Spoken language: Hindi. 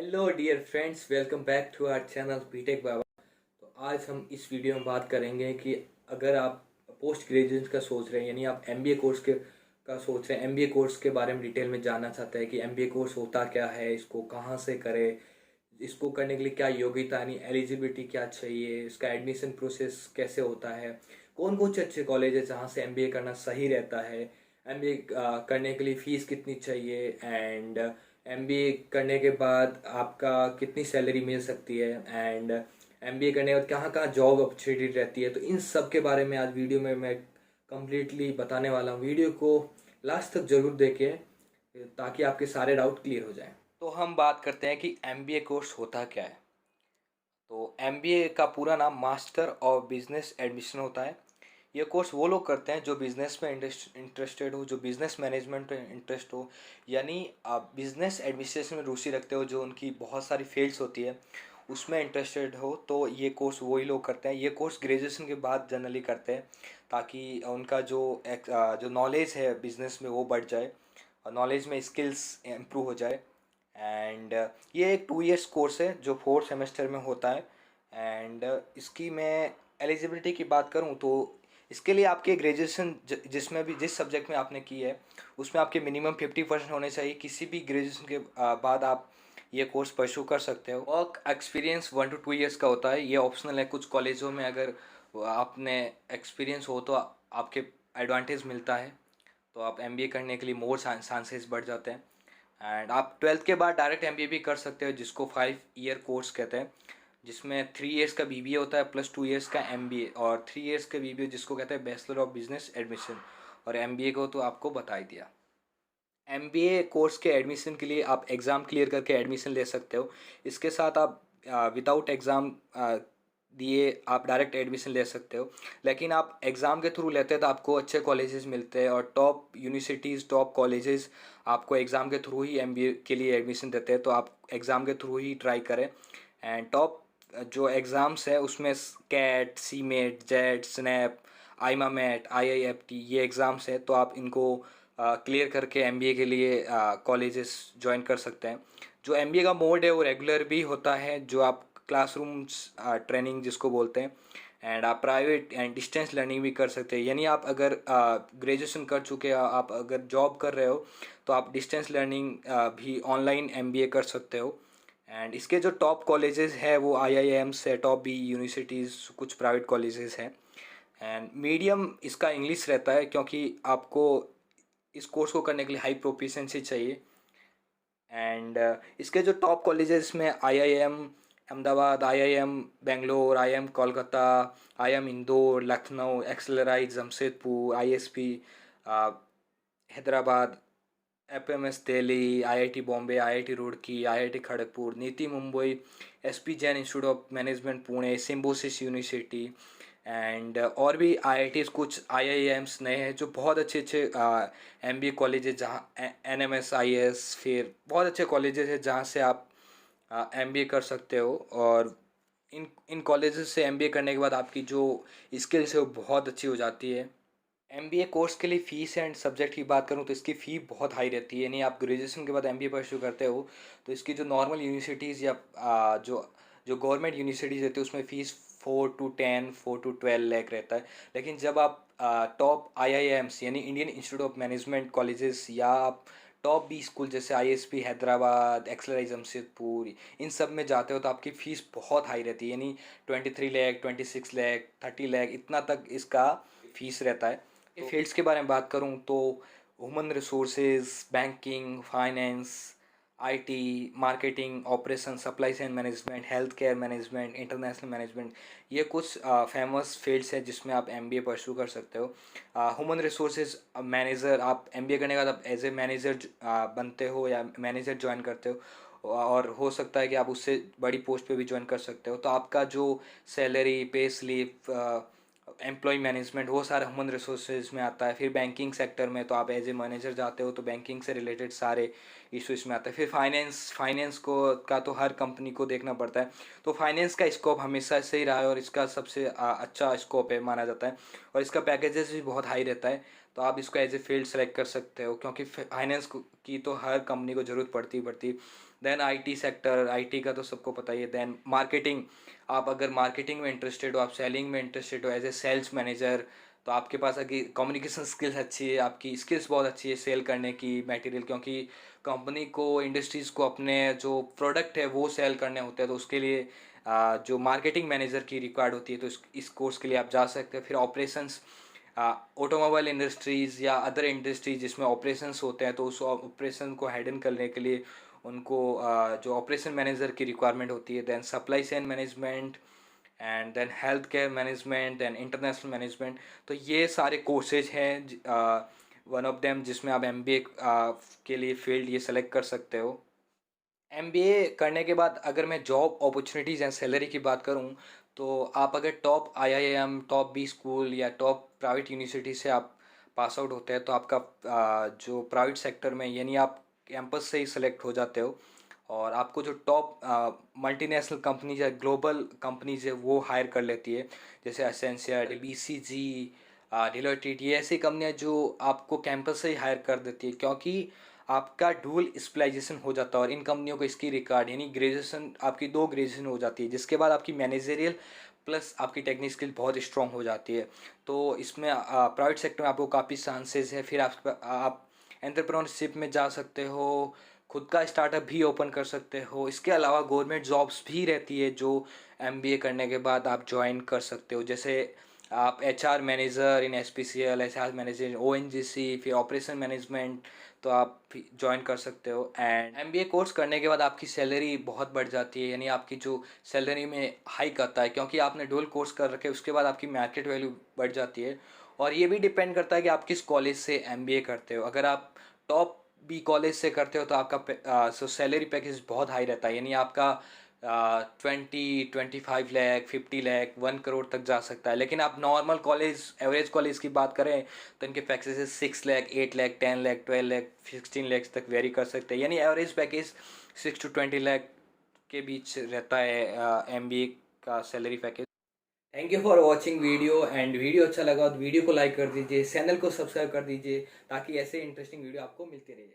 Hello dear friends, welcome back to our channel BTech Baba. तो आज हम इस वीडियो में बात करेंगे कि अगर आप पोस्ट ग्रेजुएशन का सोच रहे हैं, यानी आप एमबीए कोर्स के का सोच रहे हैं, एमबीए कोर्स के बारे में डिटेल में जानना चाहते हैं कि एमबीए कोर्स होता क्या है, इसको कहाँ से करें, इसको करने के लिए क्या योग्यता यानी एलिजिबिलिटी क्या चाहिए, इसका एडमिशन प्रोसेस कैसे होता है, कौन कौन से अच्छे कॉलेज है जहाँ से एमबीए करना सही रहता है, एमबीए करने के लिए फीस कितनी चाहिए, एंड एमबीए करने के बाद आपका कितनी सैलरी मिल सकती है, एंड एमबीए करने के बाद कहाँ कहाँ जॉब अपॉर्चुनिटी रहती है। तो इन सब के बारे में आज वीडियो में मैं कंप्लीटली बताने वाला हूँ। वीडियो को लास्ट तक जरूर देखें ताकि आपके सारे डाउट क्लियर हो जाएं। तो हम बात करते हैं कि एमबीए कोर्स होता क्या है। तो एमबीए का पूरा नाम मास्टर ऑफ बिजनेस एडमिशन होता है। ये कोर्स वो लोग करते हैं जो बिजनेस में इंटरेस्टेड हो, जो बिजनेस मैनेजमेंट में इंटरेस्ट हो, यानी आप बिजनेस एडमिनिस्ट्रेशन में रुचि रखते हो, जो उनकी बहुत सारी फील्ड्स होती है उसमें इंटरेस्टेड हो, तो ये कोर्स वही लोग करते हैं। ये कोर्स ग्रेजुएशन के बाद जनरली करते हैं ताकि उनका जो नॉलेज है बिजनेस में वो बढ़ जाए और नॉलेज में स्किल्स इम्प्रूव हो जाए। एंड ये एक 2 इयर्स कोर्स है जो 4 सेमेस्टर में होता है। एंड इसकी मैं एलिजिबिलिटी की बात करूँ तो इसके लिए आपके ग्रेजुएशन जिसमें भी जिस सब्जेक्ट में आपने की है उसमें आपके मिनिमम 50% होने चाहिए। किसी भी ग्रेजुएशन के बाद आप ये कोर्स परस्यू कर सकते हो। वर्क एक्सपीरियंस 1 to 2 इयर्स का होता है। ये ऑप्शनल है। कुछ कॉलेजों में अगर आपने एक्सपीरियंस हो तो आपके एडवांटेज मिलता है, तो आप एमबीए करने के लिए मोर चांसेस बढ़ जाते हैं। एंड आप 12th के बाद डायरेक्ट एमबीए भी कर सकते हो, जिसको 5 ईयर कोर्स कहते हैं, जिसमें 3 इयर्स का बीबीए होता है प्लस 2 इयर्स का एमबीए, और 3 इयर्स का बीबीए जिसको कहते हैं बैचलर ऑफ बिजनेस एडमिशन। और एमबीए को तो आपको बता ही दिया। एमबीए कोर्स के एडमिशन के लिए आप एग्ज़ाम क्लियर करके एडमिशन ले सकते हो। इसके साथ आप विदाउट एग्ज़ाम दिए आप डायरेक्ट एडमिशन ले सकते हो। लेकिन आप एग्ज़ाम के थ्रू लेते हैं तो आपको अच्छे कॉलेजेस मिलते हैं और टॉप यूनिवर्सिटीज़ टॉप कॉलेजेस आपको एग्ज़ाम के थ्रू ही एमबीए के लिए एडमिशन देते हैं। तो आप एग्ज़ाम के थ्रू ही ट्राई करें। एंड टॉप जो एग्ज़ाम्स है उसमें कैट, सीमेट, जेट, स्नैप, आईमा मैट, आईआईएफटी, ये एग्ज़ाम्स है। तो आप इनको क्लियर करके एमबीए के लिए कॉलेजेस ज्वाइन कर सकते हैं। जो एमबीए का मोड है वो रेगुलर भी होता है, जो आप क्लासरूम्स ट्रेनिंग जिसको बोलते हैं। एंड आप प्राइवेट एंड डिस्टेंस लर्निंग भी कर सकते हैं। यानी आप अगर ग्रेजुएशन कर चुके हैं, आप अगर जॉब कर रहे हो तो आप डिस्टेंस लर्निंग भी ऑनलाइन एमबीए कर सकते हो। एंड इसके जो टॉप कॉलेजेस है वो आईआईएम्स है, टॉप बी यूनिवर्सिटीज़, कुछ प्राइवेट कॉलेजेस हैं। एंड मीडियम इसका इंग्लिश रहता है क्योंकि आपको इस कोर्स को करने के लिए हाई प्रोफिशिएंसी चाहिए। एंड इसके जो टॉप कॉलेजेस में IIM Ahmedabad, IIM Bangalore, IIM Kolkata, IIM Indore, Lucknow, XLRI Jamshedpur, ISB Hyderabad, FMS Delhi, IIT Bombay, IIT Roorkee, IIT Kharagpur, NITIE Mumbai, SP Jain institute of management Pune, Symbiosis university, and और भी आईआईटीज, कुछ आईआईएम्स नए हैं जो बहुत अच्छे अच्छे एमबीए कॉलेजेस, जहाँ एनएमएसआईएस, फिर बहुत अच्छे कॉलेजेस हैं जहाँ से आप एमबीए कर सकते हो। और इन इन कॉलेजेस से एमबीए करने के बाद आपकी जो स्किल्स है वो बहुत अच्छी हो जाती है। एमबीए कोर्स के लिए फ़ीस एंड सब्जेक्ट की बात करूँ तो इसकी फ़ी बहुत हाई रहती है। यानी आप ग्रेजुएशन के बाद एमबीए परस्यू करते हो तो इसकी जो नॉर्मल यूनिवर्सिटीज़ या जो जो गवर्नमेंट यूनिवर्सिटीज़ रहती है उसमें फ़ीस 4 to 10, 4 to 12 लाख रहता है। लेकिन जब आप टॉप आईआईएम्स यानी Indian institute of management colleges या आप टॉप बी स्कूल जैसे आईएसपी हैदराबाद, एक्सलराइज जमशेदपुर, इन सब में जाते हो तो आपकी फ़ीस बहुत हाई रहती है। यानी 23 लाख, 26 लाख, 30 लाख, इतना तक इसका फ़ीस रहता है। फील्ड्स के बारे में बात करूँ तो human resources, banking, finance, IT, marketing, operation, supply chain management, health care management, international management, ये कुछ फेमस फील्ड्स हैं जिसमें आप एमबीए परस्यू कर सकते हो। ह्यूमन रिसोर्सेज मैनेजर, आप एमबीए करने के बाद आप एज ए मैनेजर बनते हो या मैनेजर ज्वाइन करते हो, और हो सकता है कि आप उससे बड़ी पोस्ट पे भी ज्वाइन कर सकते हो। तो आपका जो salary, pay slip, employ management, वो सारा ह्यूमन रिसोर्सेज में आता है। फिर बैंकिंग सेक्टर में तो आप एज ए मैनेजर जाते हो तो बैंकिंग से रिलेटेड सारे इशू में आता है। फिर फाइनेंस को का तो हर कंपनी को देखना पड़ता है। तो फाइनेंस का स्कोप हमेशा से ही रहा है और इसका सबसे अच्छा स्कोप है माना जाता है, और इसका पैकेजेस भी बहुत हाई रहता है। तो आप इसको एज ए फील्ड सेलेक्ट कर सकते हो क्योंकि फाइनेंस की तो हर कंपनी को ज़रूरत पड़ती। देन आईटी सेक्टर, आईटी का तो सबको पता ही है। देन मार्केटिंग, आप अगर मार्केटिंग में इंटरेस्टेड हो, आप सेलिंग में इंटरेस्टेड हो एज ए सेल्स मैनेजर, तो आपके पास अगर कम्युनिकेशन स्किल्स अच्छी है, आपकी स्किल्स बहुत अच्छी है सेल करने की मटेरियल, क्योंकि कंपनी को, इंडस्ट्रीज़ को अपने जो प्रोडक्ट है वो सेल करने होते हैं, तो उसके लिए जो मार्केटिंग मैनेजर की रिक्वायर्ड होती है, तो इस कोर्स के लिए आप जा सकते हैं। फिर ऑपरेशंस, ऑटोमोबाइल इंडस्ट्रीज़ या अदर इंडस्ट्रीज जिसमें ऑपरेशंस होते हैं, तो उस ऑपरेशन को हैंडल करने के लिए उनको जो ऑपरेशन मैनेजर की रिक्वायरमेंट होती है। Then supply chain management and then health care management and international management. तो ये सारे कोर्सेज हैं, वन ऑफ देम जिसमें आप एमबीए के लिए फील्ड ये सेलेक्ट कर सकते हो। एमबीए करने के बाद अगर मैं जॉब अपॉर्चुनिटीज़ एंड सैलरी की बात करूं, तो आप अगर top IIM, top B school या टॉप प्राइवेट यूनिवर्सिटी से आप पास आउट होते हैं, तो आपका जो प्राइवेट सेक्टर में यानी आप कैंपस से ही सेलेक्ट हो जाते हो, और आपको जो टॉप मल्टीनेशनल कंपनीज या ग्लोबल कंपनीज है वो हायर कर लेती है, जैसे एसेंशियल, बीसीजी, डिलॉयट, ये ऐसी कंपनियां जो आपको कैंपस से ही हायर कर देती है, क्योंकि आपका डुअल स्पेशलाइजेशन हो जाता है। और इन कंपनियों को इसकी रिकॉर्ड यानी ग्रेजुएशन, आपकी 2 ग्रेजुएशन हो जाती है, जिसके बाद आपकी मैनेजरियल प्लस आपकी टेक्निकल स्किल बहुत स्ट्रॉन्ग हो जाती है। तो इसमें प्राइवेट सेक्टर में आपको काफ़ी चांसेस है। फिर आप एंटरप्रेन्योरशिप में जा सकते हो, खुद का स्टार्टअप भी ओपन कर सकते हो। इसके अलावा गवर्नमेंट जॉब्स भी रहती है जो एमबीए करने के बाद आप ज्वाइन कर सकते हो, जैसे आप एचआर मैनेजर इन एसपीसीएल, एचआर मैनेजर ओएनजीसी, फिर ऑपरेशन मैनेजमेंट, तो आप ज्वाइन कर सकते हो। एंड एमबीए कोर्स करने के बाद आपकी सैलरी बहुत बढ़ जाती है, यानी आपकी जो सैलरी में हाइक आता है, क्योंकि आपने डुअल कोर्स कर रखे, उसके बाद आपकी मार्केट वैल्यू बढ़ जाती है। और ये भी डिपेंड करता है कि आप किस कॉलेज से एमबीए करते हो। अगर आप टॉप बी कॉलेज से करते हो तो आपका सैलरी पैकेज बहुत हाई रहता है, यानी आपका 25 लाख, 50 लाख, 1 करोड़ तक जा सकता है। लेकिन आप नॉर्मल कॉलेज, एवरेज कॉलेज की बात करें, तो इनके पैकेजेस 6 लाख, 8 लाख, 10 लाख, 12 लाख, 16 लाख तक वेरी कर सकते हैं, यानी एवरेज पैकेज 6 to 20 लाख के बीच रहता है एमबीए का salary package. Thank you for watching video, and video अच्छा लगा तो वीडियो को लाइक कर दीजिए, चैनल को सब्सक्राइब कर दीजिए, ताकि ऐसे इंटरेस्टिंग वीडियो आपको मिलती रहे।